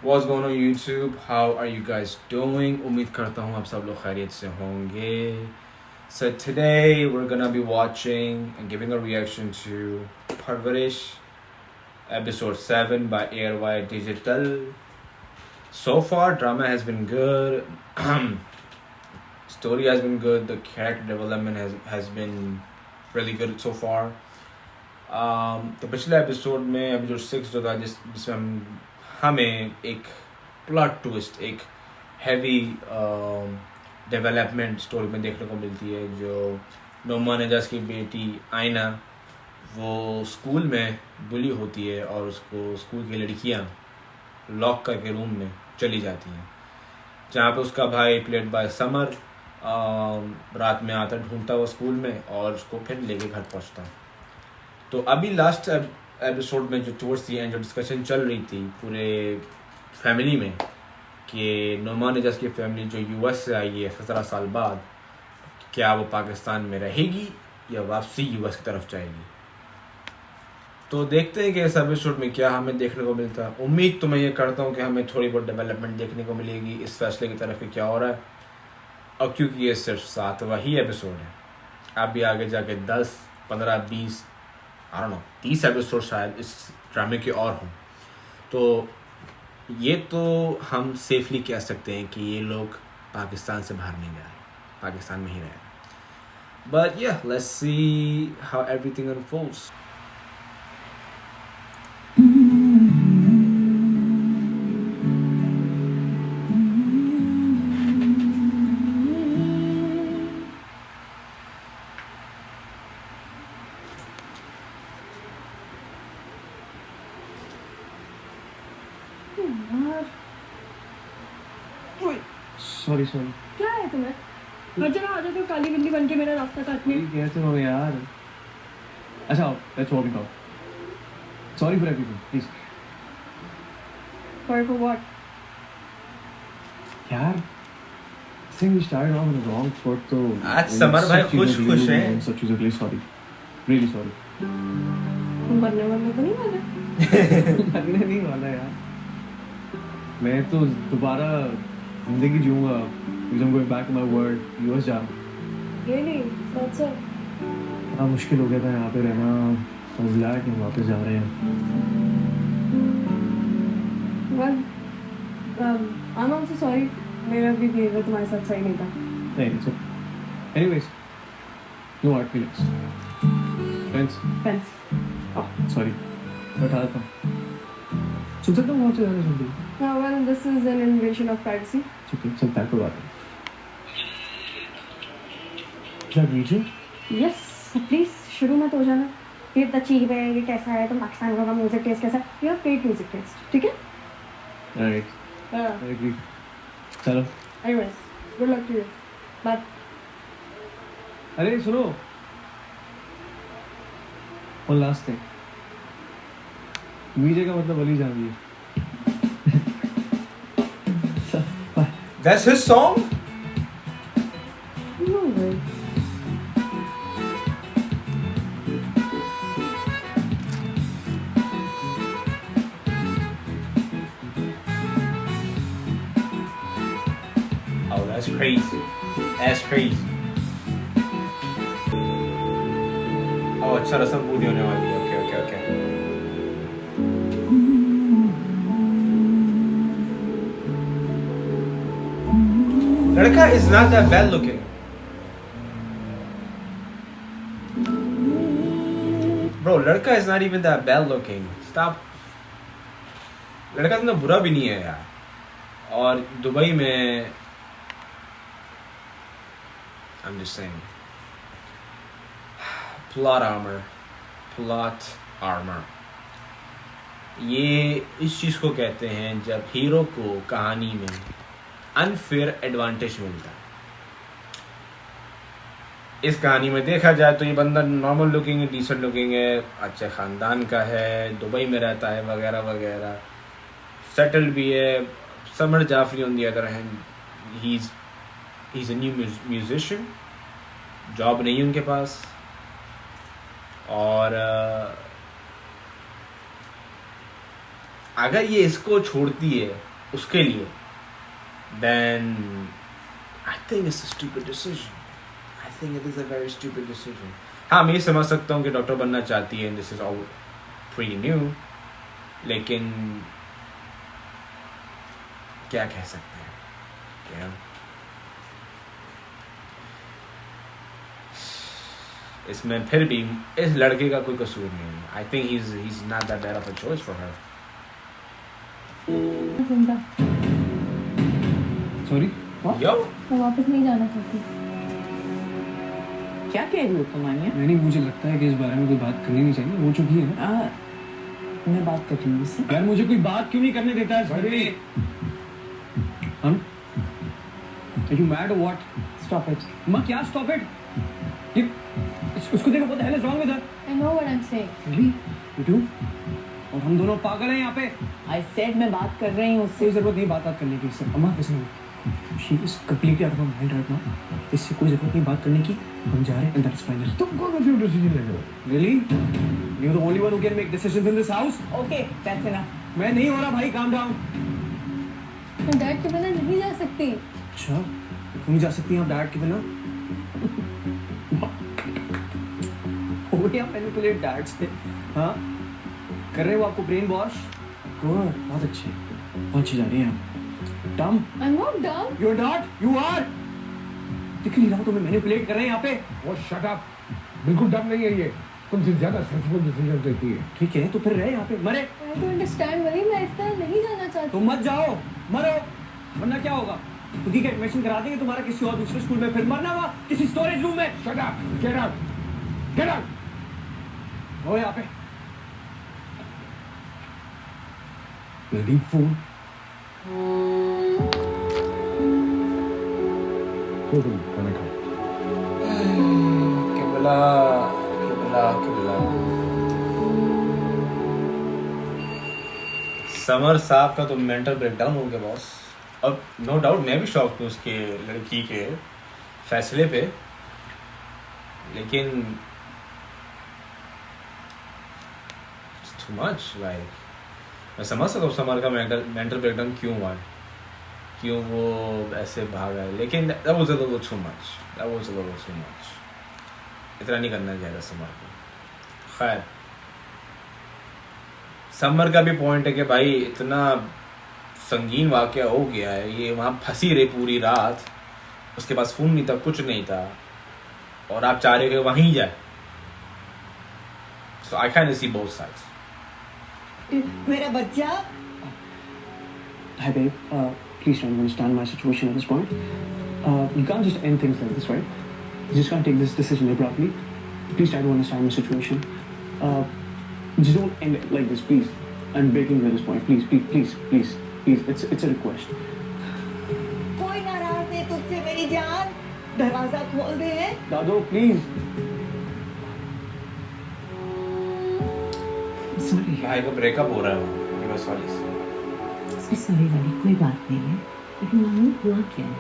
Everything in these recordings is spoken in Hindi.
What's going on YouTube? How are you guys doing? उम्मीद करता हूँ आप सब लोग खैरियत से होंगे. So today we're gonna be watching and giving a reaction to Parvarish episode 7 by Airway Digital. So far drama has been good. Story has been good. The character development has been really good so far. तो पिछले एपिसोड में एपिसोड 6 जो था जिसमें हमें एक प्लॉट ट्विस्ट, एक हैवी डेवलपमेंट स्टोरी में देखने को मिलती है. जो नोमान एजाज की बेटी आयना वो स्कूल में बुली होती है और उसको स्कूल की लड़कियां लॉक करके रूम में चली जाती हैं, जहाँ पे उसका भाई प्लेड बाय समर रात में आता ढूंढता हुआ स्कूल में और उसको फिर लेके घर पहुँचता. तो अभी लास्ट एपिसोड में जो टुवर्ड्स दी एंड जो डिस्कशन चल रही थी पूरे फैमिली में कि नोमान एजाज की फैमिली जो यूएस से आई है 17 साल बाद, क्या वो पाकिस्तान में रहेगी या वापसी यूएस की तरफ जाएगी. तो देखते हैं कि इस एपिसोड में क्या हमें देखने को मिलता है. उम्मीद तो मैं ये करता हूँ कि हमें थोड़ी बहुत डेवलपमेंट देखने को मिलेगी इस फैसले की तरफ कि क्या हो रहा है. और क्योंकि ये सिर्फ 7वां ही एपिसोड है, अभी आगे जाके 10, 15, 20 30 एपिसोड शायद इस ड्रामे के और हों. तो ये तो हम सेफली कह सकते हैं कि ये लोग पाकिस्तान से बाहर नहीं जा रहे, पाकिस्तान में ही रह रहे. बट या let's see how everything unfolds. Sorry क्या है तुम्हें? हर जगह आ जाते हो काली बिल्ली बन के मेरा रास्ता काटने. कैसे हो यार? अच्छा let's work it out. Sorry for everything please. Sorry for what? यार since we started on the wrong foot. तो आज समर भाई खुश हैं. सब चीज़ों के लिए सॉरी, रियली सॉरी. मरने तो नहीं वाला. मरने नहीं वाला यार. मैं तो दोबारा जिंदगी जीऊंगा. because I'm going back to my world. US जा. Really? That's it. बड़ा मुश्किल हो गया था यहाँ पे रहना. तो glad कि हम वापस जा रहे हैं. Well, I'm also sorry. मेरा भी बिहेवियर तुम्हारे साथ सही नहीं था. नहीं it's okay. Anyways, no hard feelings. Friends. Oh, sorry. मैं उठा देता हूँ. सुन सकता हूँ वहाँ से जाने सुन. Well, this is an invasion of privacy. ठीक है, चलता है कोई बात नहीं. क्या रीजन? Yes, please शुरू में तो हो जाना. ये इतना चीप है, ये कैसा है, तुम पाकिस्तान का म्यूजिक टेस्ट कैसा है? You have great music taste, ठीक है? Right. हाँ. I agree. चलो. Anyways, good luck to you. Bye. अरे सुनो. One last thing. वीजे का मतलब वली जान दी. That's his song? No way. Oh, that's crazy. That's crazy. Oh, अच्छा रस्म पूरी होने वाली है. Okay. लड़का is not that bad looking. Bro, लड़का is not even that bad looking. Stop. लड़का इतना बुरा भी नहीं है यार. और दुबई में I'm just saying. Plot armor. ये इस चीज़ को कहते हैं जब हीरो को कहानी में अनफेयर एडवांटेज मिलता है. इस कहानी में देखा जाए तो ये बंदा नॉर्मल लुकिंग है, डिसेंट लुकिंग है, अच्छे ख़ानदान का है, दुबई में रहता है वगैरह वगैरह, सेटल्ड भी है. Samar Jafri on the other hand, he is a new musician, job नहीं उनके पास, और अगर ये इसको छोड़ती है उसके लिए, then I think it's a stupid decision. I think it is a very stupid decision. हाँ, मैं ये समझ सकता हूँ कि डॉक्टर बनना चाहती है, this is all pretty new, लेकिन क्या कह सकते हैं, you know? इसमें फिर भी इस लड़के का कोई कसूर नहीं है. I think he's not that bad of a choice for her. जिंदा सॉरी Yo, मैं वापस नहीं जाना चाहती. क्या कह रही हो तुम आनिया? नहीं, मुझे लगता है कि इस बारे में कोई बात करनी नहीं चाहिए, हो चुकी है ना. मैं बात कर रही हूँ उससे. यार मुझे कोई बात क्यों नहीं करने देता है इस घर में? हम Are you mad or what? Stop it. माँ क्या stop it? ये उसको देखो, what the hell is wrong with her? I know what I'm saying. Really? You do? और हम दोनों पागल हैं यहाँ पे. I said मैं बात कर रही हूँ उससे. कोई जरूरत नहीं बात करने की इससे. अम्मा listen, she is completely out of her mind right now. इससे कोई जरूरत नहीं बात करने की. हम जा रहे हैं and that's final. तुम कौन सा डिसीजन ले रहे हो? Really? You're the only one who can make decisions in this house. Okay, that's enough. मैं नहीं हो रहा भाई, calm down. मैं डैड के बिना नहीं जा सकती. अच्छा, तुम जा सकती हैं आप डैड के बिना? हो गया मैनिपुलेट डैड से, हाँ? कर रहे हो आपको ब्रेन वॉश? गुड, बहुत अच्छे जा रही हैं आप. डम? I'm not dumb. You're not, you are. दिख नहीं रहा हूँ तुम्हें मैनिपुलेट कर रहे हैं यहाँ पे. वो शट अप, बिल्कुल डम नहीं है ये, तुमसे ज्यादा सेंसिबल डिसीजन देती है. ठीक है, तो फिर रहे यहाँ पे, मरे. I don't understand वली, मैं इस तरह नहीं जाना चाहती. तुम मत जाओ, मरो, वरना क्या होगा? खुद ही का एडमिशन करा देंगे तुम्हारा किसी और दूसरे स्कूल में, फिर मरना वहाँ किसी स्टोरेज रूम में. Shut up, get out, get out. हो यहाँ पे. Bloody fool. तो तुम खाना खाओ. किबला. समर साहब का तो मेंटल ब्रेकडाउन हो गया बॉस. अब नो डाउट मैं भी शॉक हूँ उसके लड़की के फैसले पे, लेकिन टू मच. लाइक मैं समझ सकता हूँ समर का मेंटल ब्रेकडाउन क्यों हुआ है, क्यों वो ऐसे भागा है, लेकिन that was a little too much. इतना नहीं करना चाहिए समर को. खैर, समर का भी पॉइंट है कि भाई इतना संगीन वाकया हो गया है, ये वहाँ फंसी रही पूरी रात, उसके पास फ़ोन नहीं था, कुछ नहीं था, और आप चाह रहे हो कि वहीं जाए. So I can see both sides. मेरा बच्चा. Hi babe, please try to understand my situation at this point. You can't just end things like this, right? You just can't take this decision abruptly. Please try to understand my situation. Just don't end it like this, please. I'm begging you at this point. Please. It's a request. कोई नाराज नहीं तुझसे मेरी जान. दरवाजा खोल दे. Dado, please. Sorry. भाई को ब्रेकअप हो रहा है वहाँ. सॉरी. सॉरी वाली कोई बात नहीं है, लेकिन मालूम हुआ क्या है?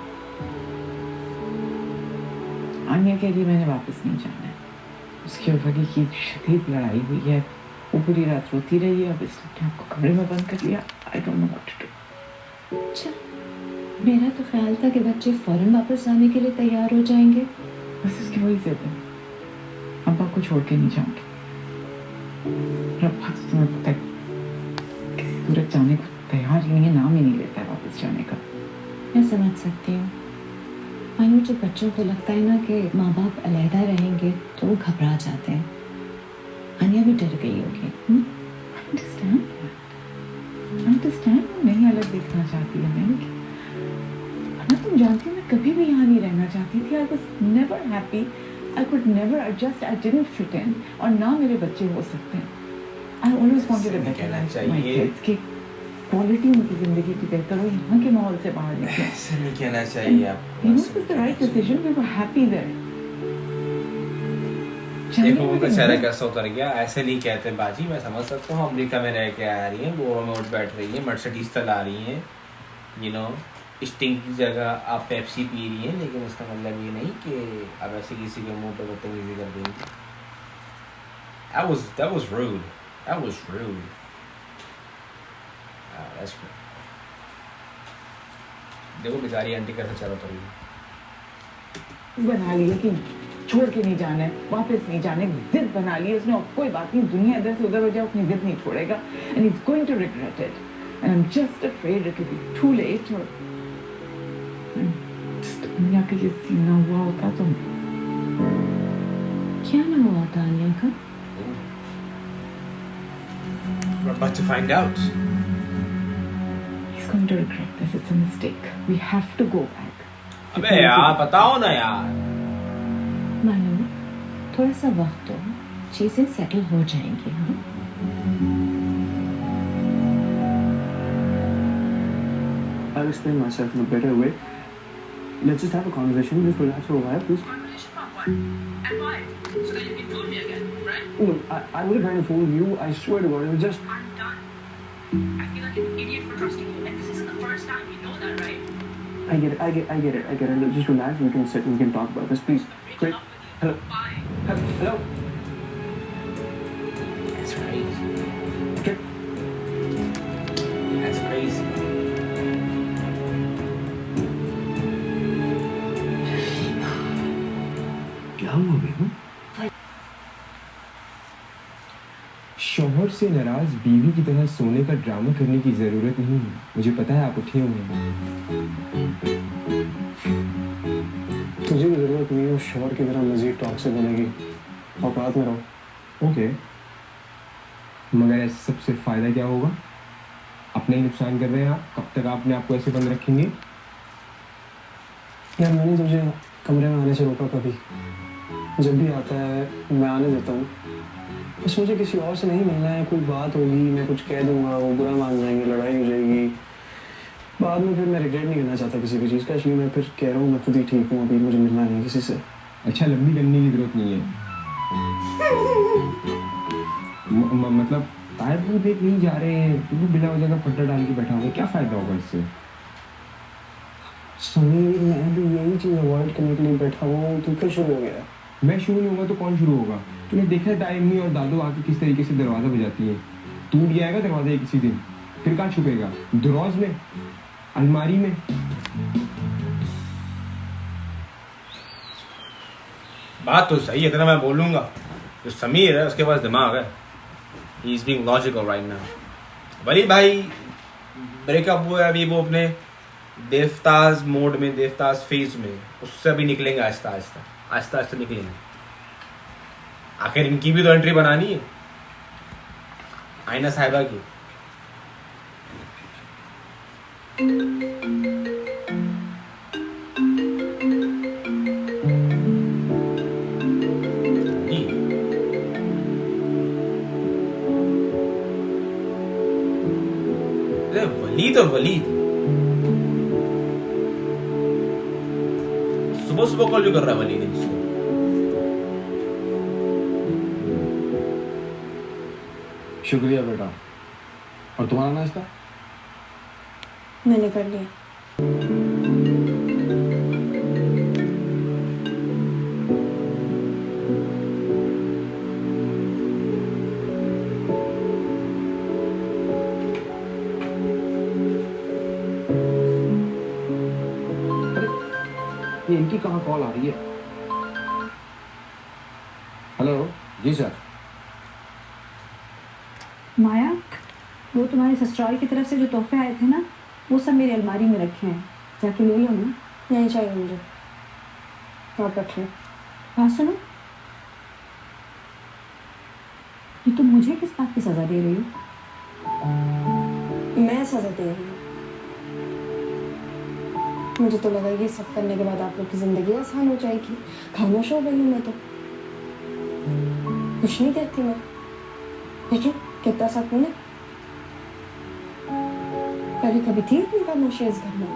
आन्या कह रही मैंने वापस नहीं जाना है. उसके ऊपर की शदीद लड़ाई हुई है, वो पूरी रात रोती रही है, अब इसने अपने आप को कमरे में बंद कर लिया. I don't know what to do. अच्छा, मेरा तो ख्याल था कि बच्चे फौरन वापस आने के लिए तैयार हो जाएंगे. बस इसकी वही जिद है. अब्बा को छोड़ के नहीं जाऊंगी. रब्बा तो तुम्हें पता है किसी सूरत जाने को तैयार ही नहीं है, नाम ही नहीं लेता है वापस जाने का. मैं समझ सकती हूँ. मानो जब बच्चों को लगता है ना कि माँ बाप अलहदा रहेंगे तो वो घबरा जाते हैं. अनिया भी डर गई होगी. अंडरस्टैंड नहीं अलग देखना चाहती है मैं, वरना तुम जानती हो मैं कभी भी यहाँ नहीं रहना चाहती थी. I was never happy. I could never adjust. I didn't fit in. और ना मेरे बच्चे हो सकते हैं. I always wanted a better life for my kids की क्वालिटी उनकी जिंदगी की बेहतर हो, यहाँ के माहौल से बाहर निकले. ऐसे नहीं कहना चाहिए आपको. You know, it was the right decision. We were happy there. देखो उनका चेहरा कैसा उतर गया. ऐसे नहीं कहते बाजी, मैं समझ सकता हूँ. अमेरिका में रह के आ रही हैं, गोवा में उठ बैठ रही हैं, मर्सिडीज चला रही हैं, यू नो, स्टिंग की जगह आप पेप्सी पी रही हैं, लेकिन उसका मतलब ये नहीं कि आप ऐसे किसी के मुंह पे बदतमीजी कर देंगे. That was rude. That's rude. देखो बेचारी आंटी कैसे चल रही है। बना लिया कि छोड़ के नहीं जाना है, वापस नहीं जाना है, जिद बना ली उसने। और कोई बात नहीं, दुनिया इधर से उधर हो जाए, अपनी जिद नहीं छोड़ेगा। And is going to regret it and I am just afraid it will be too late. और दुनिया का ये सीना हुआ होता तो क्या ना हुआ था आनिया का? We're about to find out. he's going to regret this. It's a mistake. We have to go back. अबे यार बताओ ना यार। मानो थोड़ा सा वक्त दो, चीजें सेटल हो जाएंगी। हाँ, I'll explain myself in a better way. Let's just have a conversation. Just relax for a while, please. Conversation about what? And why? So that you can fool me again, right? Look, I would have tried to fool you. I swear to God, it was just. I'm done. I feel like an idiot for trusting you, and this isn't the first time. You know that, right? I get it. Just relax. We can sit. We can talk about this, please. I'm breaking Great. up with you. Hello. Bye. Hello. That's crazy. Okay. That's crazy. क्या हुआ बेगम? शौहर से नाराज बीवी की तरह सोने का ड्रामा करने की जरूरत नहीं है। मुझे पता है आप उठे हुए हैं। तुझे भी जरूरत नहीं है उस शोर की तरह मजीद टॉक से बोलने की। औकात में रहो। ओके, मगर ऐसे सबसे फायदा क्या होगा? अपना ही नुकसान कर रहे हैं आप। कब तक आपने आपको ऐसे बंद रखेंगे? यार मैंने तुझे कमरे में आने से रोका कभी? जब भी आता है मैं आने देता हूँ। बस मुझे किसी और से नहीं मिलना है। कोई बात होगी, मैं कुछ कह दूंगा, वो बुरा मान जाएंगे, लड़ाई हो जाएगी। बाद में फिर मैं रिग्रेट नहीं करना चाहता किसी भी चीज़ का, इसलिए मैं फिर कह रहा हूँ मैं खुद ही ठीक हूँ, अभी मुझे मिलना नहीं किसी से। अच्छा, लंबी करने की जरूरत नहीं है। मतलब तायब को देख नहीं जा रहे हैं, तू भी बिना वजह का पट्टा डाल के बैठा होगा, क्या फायदा होगा इससे? समीर, मैं भी यही चीज़ अवॉइड करने के लिए बैठा हुआ हूँ। तू फिर शुरू हो गया। मैं शुरू नहीं होगा तो कौन शुरू होगा? तूने देखा है दाई अम्मी और दादू आके किस तरीके से दरवाजा बजाती है। टूट जाएगा दरवाजा किसी दिन, फिर कहाँ छुपेगा? दरोज में, अलमारी में। बात तो सही है, इतना मैं बोलूंगा। जो समीर है उसके पास दिमाग है। He is being logical right now. Wali भाई ब्रेकअप हुआ है अभी, वो अपने देवताज मोड में, देवताज फेज में, उससे अभी निकलेंगे आहिस्ता आहिस्ता निकलेंगे। आखिर इनकी भी तो एंट्री बनानी है, आईना साहिबा की। वलीद और वलीद सुबह सुबह कॉल जो कर रहा है वलीद इसको। शुक्रिया बेटा। और तुम्हारा नाश्ता? मैंने कर लिया। ये इनकी कहाँ कॉल आ रही है? हेलो जी सर। माया, वो तुम्हारे ससुराल की तरफ से जो तोहफे आए थे ना, वो सब मेरी अलमारी में रखे हैं, जाके ले लो ना। नहीं चाहिए मुझे, आप रख लो। बात सुनो, ये तुम मुझे किस बात की सजा दे रही हो? मैं सजा दे रही हूँ। मुझे तो लगा ये सब करने के बाद आप लोग की जिंदगी आसान हो जाएगी। खामोश हो गई हूँ मैं तो, कुछ नहीं कहती मैं। देखिए कितना सकून है। पहले कभी थी इतनी खामोशी इस घर में?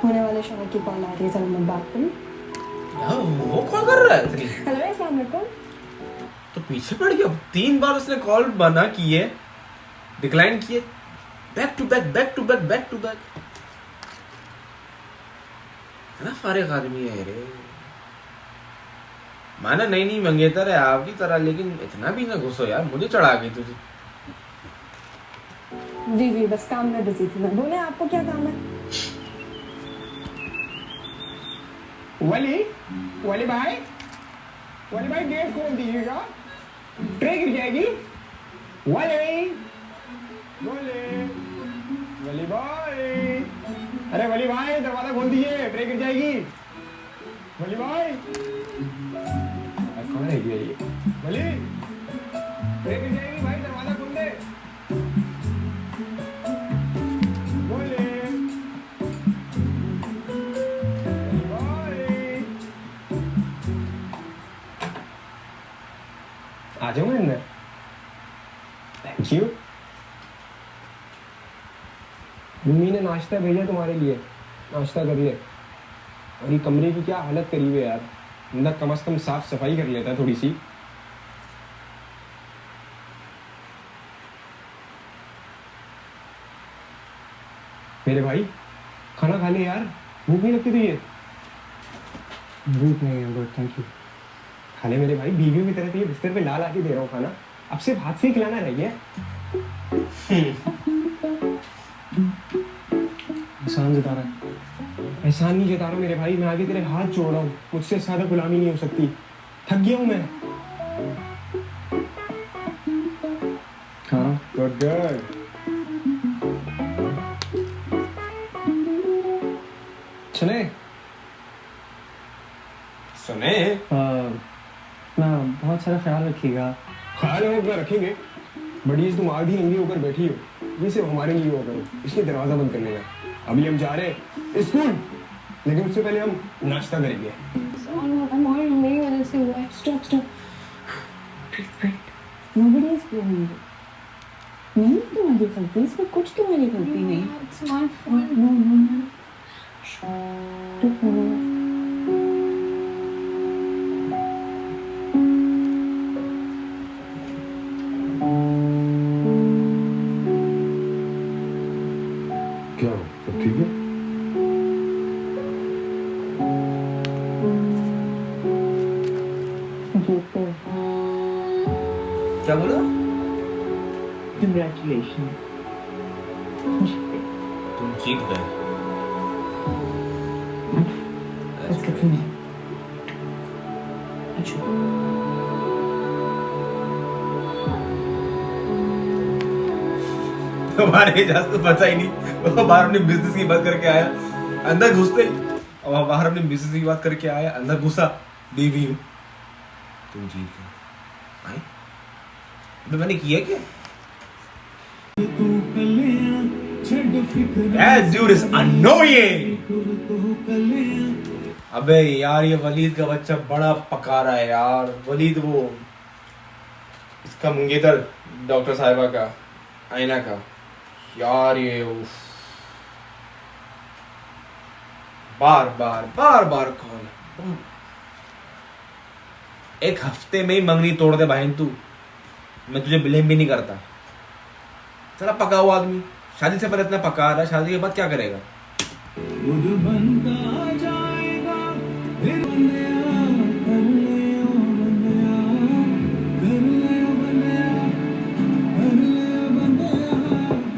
होने वाले शौहर की कॉल आ रही है, जरा मैं बात करूं। वो कॉल कर रहा है इतनी? हेलो, अस्सलाम वालेकुम। तो पीछे पड़ गया। 3 बार उसने कॉल बना की है, डिक्लाइन किए, बैक टू बैक। इतना फारिग आदमी है रे। माना नहीं मंगेतर है आपकी तरह, लेकिन इतना भी ना घुसो यार, मुझे चढ़ा गई तुझे। जी जी, बस काम में बिजी थी मैं। बोले आपको क्या काम है? वली भाई गेट खोल दीजिएगा, ट्रे गिर जाएगी। वली भाई, अरे वली भाई दरवाजा खोल दीजिए, ट्रे गिर जाएगी। वली भाई कौन है ये? वली, ट्रे गिर जाएगी भाई, दरवाजा खोल दे। आ जाओ मैं अंदर। Thank you. मम्मी ने नाश्ता भेजा तुम्हारे लिए, नाश्ता कर ले। और ये कमरे की क्या हालत करी हुई है यार, अंदर कम से कम साफ सफाई कर लेता थोड़ी सी। मेरे भाई खाना खा ले यार, भूख नहीं लगती तुझे? भूख नहीं है बट थैंक यू। खा ले मेरे भाई, बीवियों की तरह तुझे बिस्तर पे ला ला के दे रहा हूँ खाना, अब सिर्फ हाथ से ही खिलाना रह गया। एहसान जता रहा है। एहसान नहीं जता रहा मेरे भाई, मैं आगे तेरे हाथ जोड़ रहा हूँ, मुझसे ज्यादा गुलामी नहीं हो सकती, थक गया हूँ मैं। हाँ गुड गुड। सुने अपना बहुत सारा ख्याल रखिएगा। ख्याल हम अपना रखेंगे, बड़ी तुम आधी नंगी होकर बैठी हो, ये सिर्फ हमारे लिए हुआ करो, इसलिए दरवाजा बंद कर लेना। अभी हम जा रहे हैं स्कूल, लेकिन उससे पहले हम नाश्ता करेंगे। मेरी वजह से हुआ है। Stop stop, nobody is blaming you. नहीं तुम्हारी गलती, इसमें कुछ तुम्हारी गलती नहीं। It's my fault. No no no, क्या हो, सब ठीक है? क्या बोला? Congratulations. तुम जीत गए। That's good for me. हमारे एजाज को पता ही नहीं, वो बाहर अपनी बिजनेस की बात करके आया, अंदर घुसते और बाहर अपनी बिजनेस की बात करके आया, अंदर घुसा, बीवी हूँ। तुम जीत गए। तो मैंने किया क्या? That dude is annoying. अबे यार ये वलीद का बच्चा बड़ा पका रहा है यार। वलीद वो इसका मंगेतर डॉक्टर साहिबा का, आईना का यार, ये बार बार कॉल। एक हफ्ते में ही मंगनी तोड़ दे भाई तू, मैं तुझे ब्लेम भी नहीं करता। चला पका हुआ आदमी, शादी से पहले इतना पका रहा है, शादी के बाद क्या करेगा?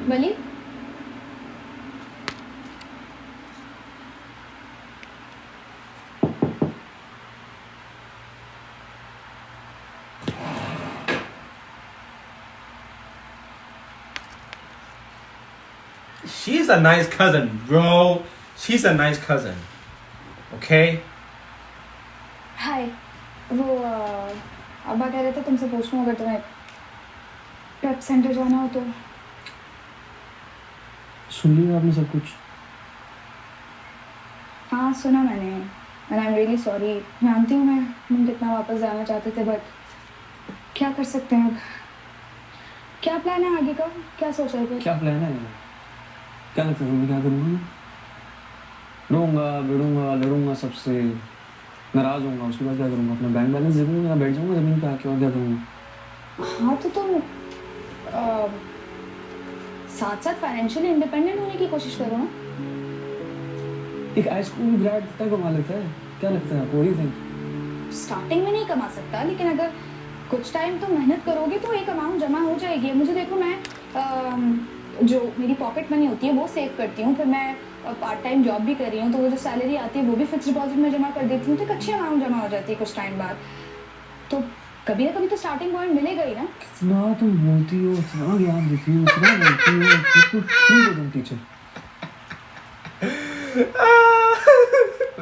वली, She's a nice cousin, bro. She's a nice cousin. Okay? हाय। वो अब्बा कह रहे थे तुमसे पूछूं अगर तुम्हें पेप सेंटर जाना हो तो। सुन लिया आपने सब कुछ? हाँ सुना मैंने, and I am really sorry. जानती हूँ मैं हम कितना वापस जाना चाहते थे, बट क्या कर सकते हैं अब। क्या प्लान है आगे का, क्या सोच रहे थे? क्या प्लान है? क्या लगता है तुम्हें क्या करूँगा? रोऊंगा, भिड़ूंगा, लड़ूंगा सबसे, नाराज होऊंगा, उसके बाद क्या करूँगा? अपना बैंक बैलेंस दे दूँगा, बैठ जाऊँगा ज़मीन पे आके, और क्या करूँगा? हाँ तो तुम साथ साथ फाइनेंशियली इंडिपेंडेंट होने की कोशिश करो ना। एक हाई स्कूल ग्रेड कितना कमा लेता है? क्या लगता है आपको? What do you think? Starting में नहीं कमा सकता, लेकिन अगर कुछ टाइम तुम मेहनत करोगे तो एक अमाउंट जमा हो जाएगी। मुझे देखो, मैं जो मेरी पॉकेट मनी होती है वो सेव करती हूँ, फिर मैं पार्ट टाइम जॉब भी कर रही हूँ, तो वो जो सैलरी आती है वो भी फिक्स डिपॉजिट में जमा कर देती हूँ, तो एक अच्छी अमाउंट जमा हो जाती है कुछ टाइम बाद। तो कभी ना कभी तो स्टार्टिंग पॉइंट मिलेगा ही ना। इतना तुम बोलती हो, इतना ज्ञान देती हो, इतना बोलती हो, बिल्कुल ठीक हो तुम टीचर।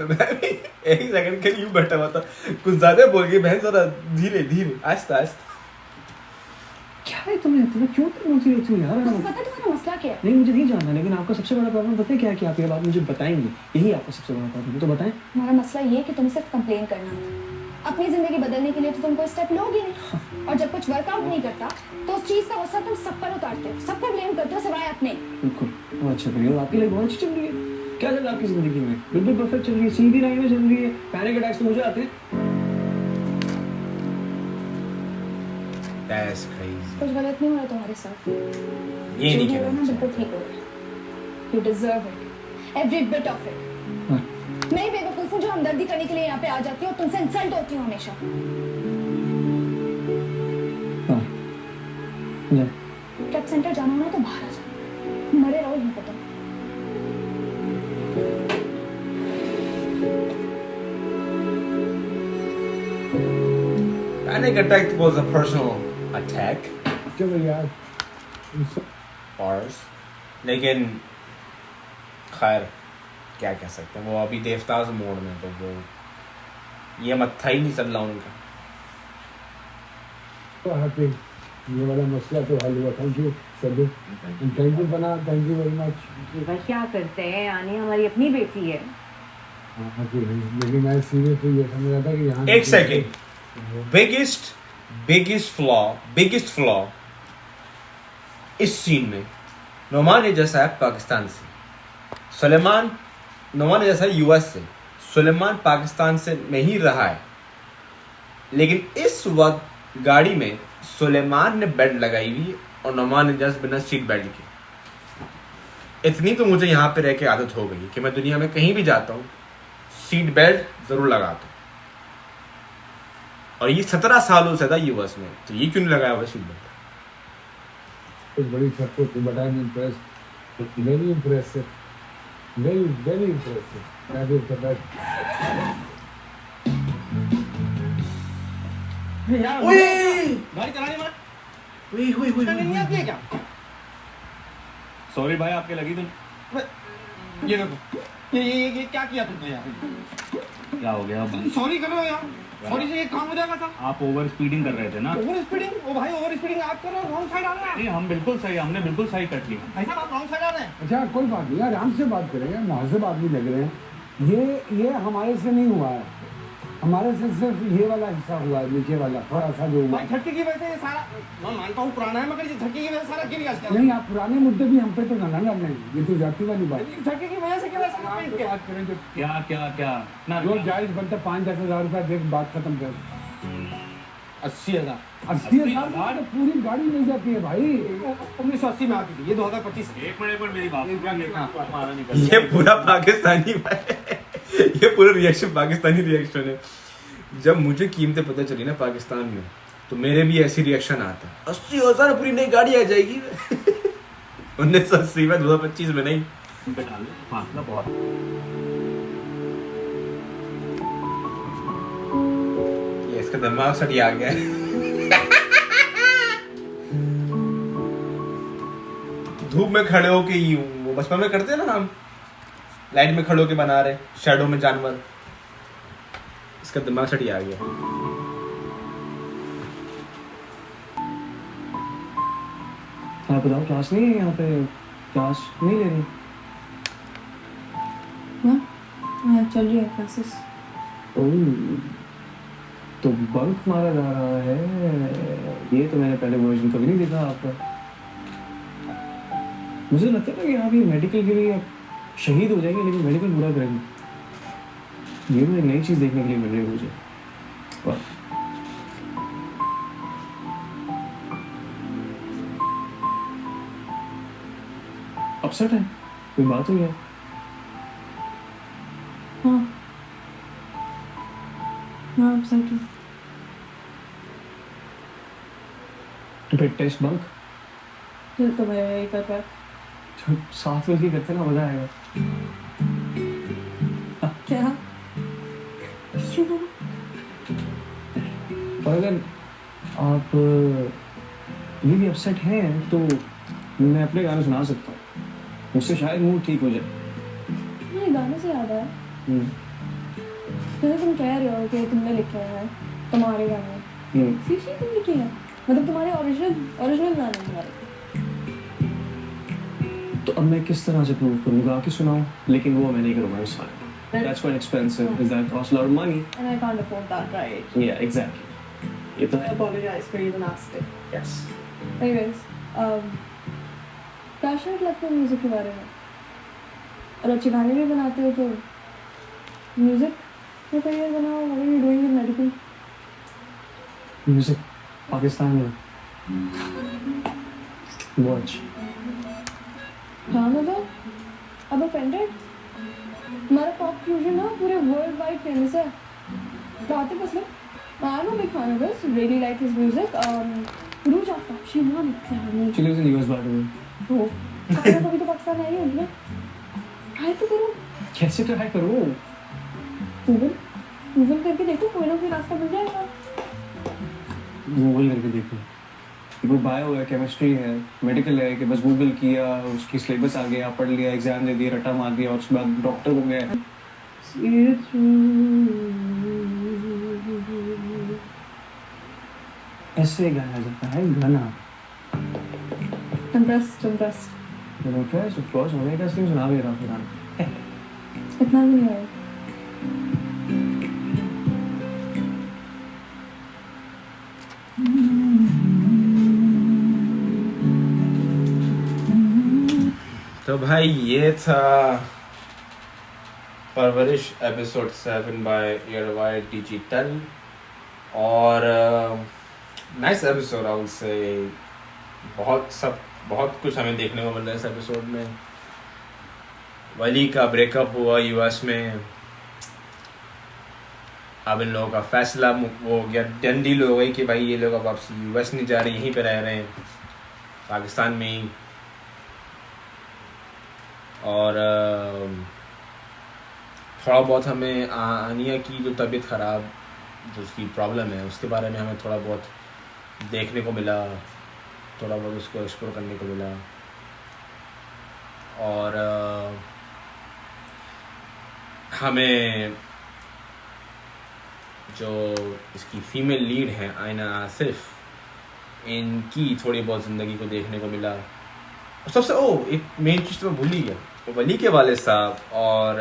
मैं भी एक सेकंड के लिए यूं बैठा हुआ था, कुछ ज्यादा बोल गई बहन, जरा धीरे धीरे आहिस्ता आहिस्ता। क्या है तुम्हें क्यों तुम बोलती रहती हो यार? आपको पता है तुम्हारा मसला क्या है? नहीं, मुझे नहीं जानना, लेकिन आपका सबसे बड़ा प्रॉब्लम पता है क्या है कि आप ये बात मुझे बताएंगे, यही आपका सबसे बड़ा प्रॉब्लम है, तो बताएं। हमारा मसला ये है कि तुम्हें सिर्फ कंप्लेन करना आता है। अपनी जिंदगी बदलने के लिए तो तुम कोई स्टेप लोगे नहीं, और जब कुछ वर्कआउट नहीं करता तो उस चीज का गुस्सा तुम सब पर उतारते हो, सब पर ब्लेम करते हो सिवाय अपने। बिल्कुल, बहुत अच्छा करिए। आपकी लाइफ बहुत अच्छी चल रही है। क्या चल रहा है आपकी जिंदगी में? बिल्कुल परफेक्ट चल रही है, सीधी लाइन में चल रही है। पैनिक अटैक्स तो मुझे आते हैं। That's crazy. कुछ गलत नहीं हो रहा तुम्हारे साथ, ये नहीं जो भी हो रहा है ना कहना बिल्कुल ठीक हो रहा है। You deserve it, every bit of it. हाँ। मैं ही बेवकूफ हूँ जो हमदर्दी करने के लिए यहाँ पे आ जाती हूँ और तुमसे इंसल्ट होती हूँ हमेशा। हाँ, जा। क्लब सेंटर जाना हो ना तो बाहर आ जाओ, मरे रहो यहीं पे तुम। Panic attack was a personal attack चलो यार, ours, लेकिन खैर क्या कह सकते हैं, वो अभी देवताज मोड में, तो वो ये मत्था ही नहीं चल रहा उनका। तो हैप्पी, ये वाला मसला तो हल हुआ। Thank you Sadu, thank you बना, थैंक यू वेरी मच। भाई क्या करते हैं, आनी हमारी अपनी बेटी है। हाँ जी भाई, लेकिन मैं सीरियसली ये समझ रहा था कि यहाँ एक सेकेंड, बिगेस्ट फ्लॉ इस सीन में, नोमान ने जैसा है पाकिस्तान से, सुलेमान, नोमान ने जैसा यूएस से, सुलेमान पाकिस्तान से नहीं रहा है, लेकिन इस वक्त गाड़ी में सुलेमान ने बेल्ट लगाई हुई और नोमान ने जस्ट बिना सीट बेल्ट के। इतनी तो मुझे यहाँ पे रह के आदत हो गई कि मैं दुनिया में कहीं भी जाता हूँ सीट बेल्ट जरूर लगाता हूँ, और ये 17 सालों से था यूएस में, तो ये क्यों नहीं लगाया हुआ सीट बेल्ट? कुछ बड़ी सबको थी, but I am impressed, very impressive, very very impressive, that is the best. गाड़ी चलाने वाला नहीं आती है क्या? सॉरी भाई, आपके लगी तो ये देखो, ये क्या किया तुमने यार? क्या हो गया? सॉरी करो यार, सॉरी से ये काम हो जाएगा था। आप ओवर स्पीडिंग कर रहे थे ना? Over speeding? ओ भाई, ओवर स्पीडिंग आप कर रहे हो, रॉन्ग साइड आ रहे हैं। नहीं, हम बिल्कुल सही, हमने बिल्कुल सही कट ली। ऐसा आप रॉन्ग साइड आ रहे हैं। अच्छा कोई बात नहीं, आराम से बात करेंगे, मुहज़्ज़ब आदमी लग रहे हैं। ये हमारे से नहीं हुआ है, हमारे से सिर्फ ये वाला हिस्सा हुआ है, नीचे वाला थोड़ा सा जो हुआ। झटके की वजह से ये सारा, मैं मानता हूँ पुराना है, मगर ये झटके की वजह से सारा गिर गया। नहीं, आप पुराने मुद्दे भी हम पे तो ना डाल रहे, ये तो जाती वाली बात। झटके की वजह से क्या बात करें जो क्या ना जो जायज बनता 5-10 हज़ार रुपया देख बात खत्म कर। 80,000 80,000 तो पूरी गाड़ी मिल जाती है भाई। 1980 में आती थी, ये 2025 एक मिनट मेरी बात, ये पूरा पाकिस्तानी ये पूरा रिएक्शन पाकिस्तानी रिएक्शन है। जब मुझे कीमतें पता चली ना पाकिस्तान में, तो मेरे भी ऐसी रिएक्शन आता है, 80,000 पूरी नई गाड़ी आ जाएगी 1980 में, 2025 में नहीं। फासला बहुत। ये इसका दिमाग सटी आ गया धूप में खड़े होके यूं, वो बचपन में करते हैं ना हम, लाइट में खड़े होके बना रहे शैडो में जानवर, इसका दिमाग सटी आ गया। आप बताओ, क्लास नहीं है यहाँ पे? क्लास नहीं ले रही? चल रही है क्लासेस। तो बंक मारा जा रहा है, ये तो मैंने पहले वर्जन कभी नहीं देखा आपका। मुझे लगता था कि आप ये मेडिकल के लिए शहीद हो जाएंगे, लेकिन मेडिकल बुरा करेंगे। ये तो एक नई चीज़ देखने के लिए मिल रही है मुझे। वाह। अपसेट है? कोई बात हुई है? हाँ, अपसेट की? तो फिर टेस्ट बंक फिर तो मैं यही कर रहा है। तो साथ मिलके करते ना, मजा आएगा। क्या? क्यों? और अगर आप ये भी अपसेट हैं तो मैं अपने गाने सुना सकता हूँ, उससे शायद मूड ठीक हो जाए। मेरे गाने से याद आया, जैसे तुम कह रहे हो कि तुमने लिखे हैं तुम्हारे गाने, सीरियसली तुम लिखे हैं? मतलब तुम्हारे ओरिजिनल गाने तुम्हारे? तो अब मैं किस तरह से प्रूव करूँ? गा के सुनाऊँ, लेकिन वो मैं नहीं करूँगा इस बार। That's quite expensive. Does that cost a lot of money? And I can't afford that, right? Yeah, exactly. ये तो I apologize for even asking. yes. Anyways, passionate लगते हो म्यूजिक के बारे में और अच्छे गाने भी बनाते हो, तो म्यूजिक में करियर बनाओ। What are you doing in medical? Music Pakistan में वॉच। हाँ मतलब अब ऑफेंडेड? हमारा पॉप फ्यूजन ना पूरे वर्ल्ड वाइड फेमस है। Atif Aslam, I am a big fan of his, really like his music. ROUGE Aftab, she von exactly. She lives in US, by the way. वो कभी तो पाकिस्तान आई होगी ना, ट्राई तो करो। कैसे ट्राई करूँ? गूगल करके देखो, कोई ना कोई रास्ता मिल जाएगा। गूगल करके देखो, वो बायो है, केमिस्ट्री है, मेडिकल है कि बस गूगल किया, उसकी सिलेबस आ गया, पढ़ लिया, एग्जाम दे दिया, रट्टा मार दिया और उसके बाद डॉक्टर हो गया। ऐसे गाना जाता है गाना। Impressed. Impressed, of course, मैं कैसे नहीं सुना भी रहा हूँ गाना। इतना भी नहीं है। तो भाई ये था परवरिश एपिसोड 7 बाय एयरवायर डिजिटल, और nice episode I would say. बहुत कुछ हमें देखने को मिल रहा है इस एपिसोड में। वली का ब्रेकअप हुआ यूएस में, अब इन लोगों का फैसला वो हो गया, डन डील हो गई कि भाई ये लोग अब वापसी यूएस नहीं जा रहे, यहीं पे रह रहे हैं पाकिस्तान में ही। और थोड़ा बहुत हमें आनिया की जो तबीयत ख़राब, जो उसकी प्रॉब्लम है, उसके बारे में हमें थोड़ा बहुत देखने को मिला, थोड़ा बहुत उसको एक्सप्लोर करने को मिला। और हमें जो इसकी फीमेल लीड है आयना आसिफ, इनकी थोड़ी बहुत ज़िंदगी को देखने को मिला। और सबसे एक मेन चीज़ तो मैं भूल ही गया, तो वली के वालिद साहब और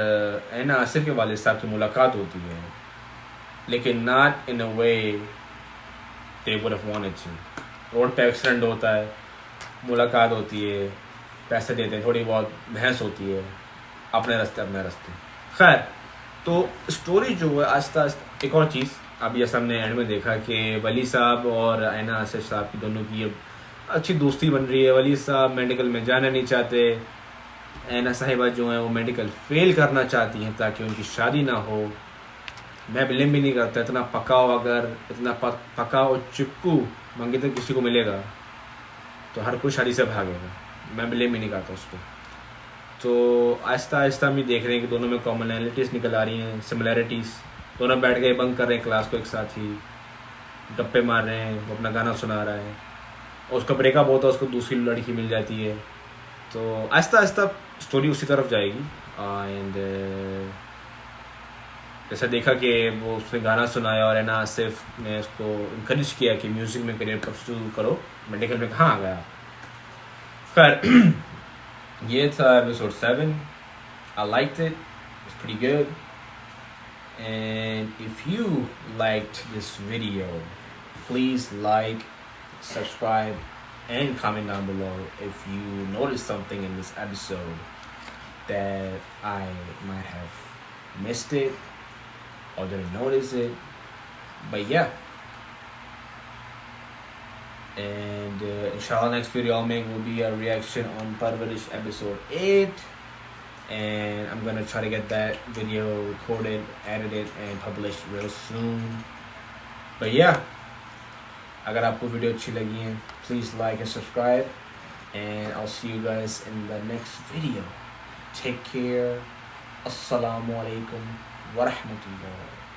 आयना आसिफ के वालिद साहब की मुलाकात होती है, लेकिन not in a way they would have wanted to. Road पे एक्सीडेंट होता है, मुलाकात होती है, पैसे देते हैं, थोड़ी बहुत बहस होती है, अपने रास्ते। खैर, तो स्टोरी जो है आस्ता आस्ता, एक और चीज़ अभी जैसा हमने एंड में देखा कि वली साहब और आयना आसिफ साहब की दोनों की अब अच्छी दोस्ती बन रही है। वली साहब मेडिकल में जाना नहीं चाहते, आयना साहिबा जो है वो मेडिकल फेल करना चाहती हैं ताकि उनकी शादी ना हो। मैं ब्लेम भी नहीं करता, इतना पकाओ, अगर इतना पकाओ चिक्कू मंगे तो किसी को मिलेगा तो हर कोई शादी से भागेगा, मैं ब्लेम भी नहीं करता उसको। तो आहिस्ता आहिस्ता हम देख रहे हैं कि दोनों में कॉमनैलिटीज़ निकल आ रही हैं, सिमिलैरिटीज़। दोनों बैठ के बंक कर रहे हैं क्लास को, एक साथ ही गप्पे मार रहे हैं, वो अपना गाना सुना रहा है, और उसका ब्रेकअप होता है, उसको दूसरी लड़की मिल जाती है। तो आहिस्ता आहिस्ता स्टोरी उसी तरफ जाएगी। एंड जैसा देखा कि वो उसने गाना सुनाया और आयना आसिफ ने उसको इनकरेज किया कि म्यूज़िक में करियर परस्यू करो, मेडिकल में कहाँ आ गया। खैर, ये था episode 7। I liked it. It's pretty good. And if you liked this video, please like, subscribe, and comment down below if you noticed something in this episode that I might have missed it or didn't notice it. But yeah. And inshallah next video I'll make will be a reaction on Parvarish episode 8, and I'm gonna try to get that video recorded, edited, and published real soon. भैया अगर आपको वीडियो अच्छी लगी है please like and subscribe and I see you guys in the next video take care अस्सलामु अलैकुम व रहमतुल्लाह